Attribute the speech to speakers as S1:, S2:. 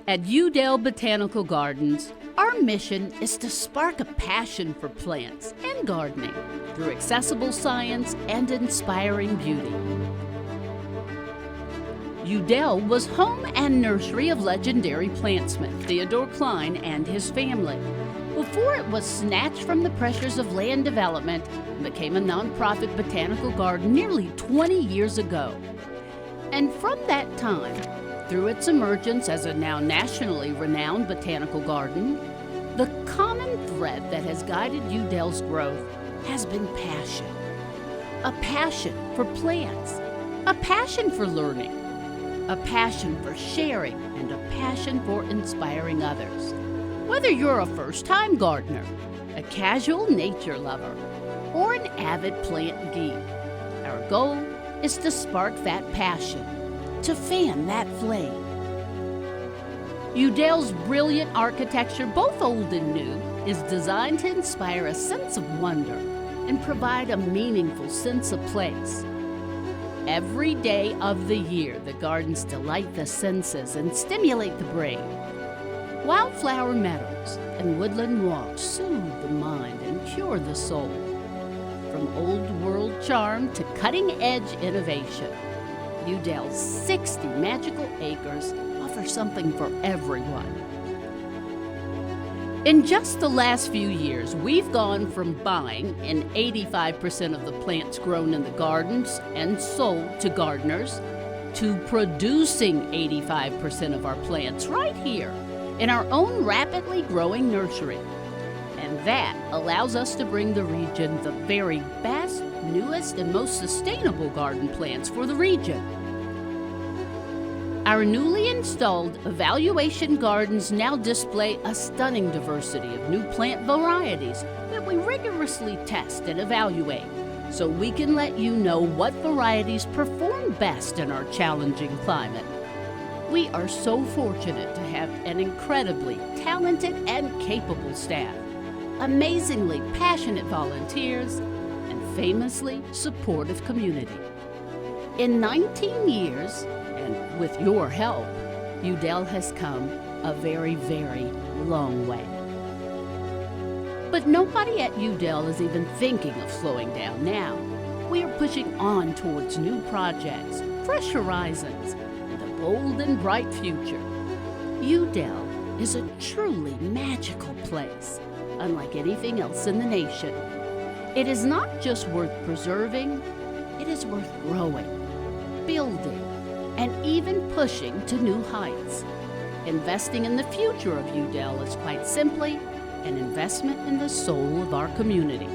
S1: At Yew Dell Botanical Gardens, our mission is to spark a passion for plants and gardening through accessible science and inspiring beauty. Yew Dell was home and nursery of legendary plantsmith Theodore Klein and his family, before it was snatched from the pressures of land development and became a nonprofit botanical garden nearly 20 years ago. And from that time, through its emergence as a now nationally renowned botanical garden, the common thread that has guided Yew Dell's growth has been passion. A passion for plants, a passion for learning, a passion for sharing, and a passion for inspiring others. Whether you're a first-time gardener, a casual nature lover, or an avid plant geek, our goal is to spark that passion, to fan that flame. Yew Dell's brilliant architecture, both old and new, is designed to inspire a sense of wonder and provide a meaningful sense of place. Every day of the year, the gardens delight the senses and stimulate the brain. Wildflower meadows and woodland walks soothe the mind and cure the soul. From old-world charm to cutting-edge innovation, Yew Dell's 60 magical acres offer something for everyone. In just the last few years, we've gone from buying in 85% of the plants grown in the gardens and sold to gardeners to producing 85% of our plants right here in our own rapidly growing nursery. And that allows us to bring the region the very best, newest, and most sustainable garden plants for the region. Our newly installed evaluation gardens now display a stunning diversity of new plant varieties that we rigorously test and evaluate, so we can let you know what varieties perform best in our challenging climate. We are so fortunate to have an incredibly talented and capable staff, amazingly passionate volunteers, and famously supportive community. In 19 years, and with your help, Yew Dell has come a very, very long way. But nobody at Yew Dell is even thinking of slowing down now. We are pushing on towards new projects, fresh horizons, and a bold and bright future. Yew Dell is a truly magical place, unlike anything else in the nation. It is not just worth preserving, it is worth growing, building, and even pushing to new heights. Investing in the future of Yew Dell is quite simply an investment in the soul of our community.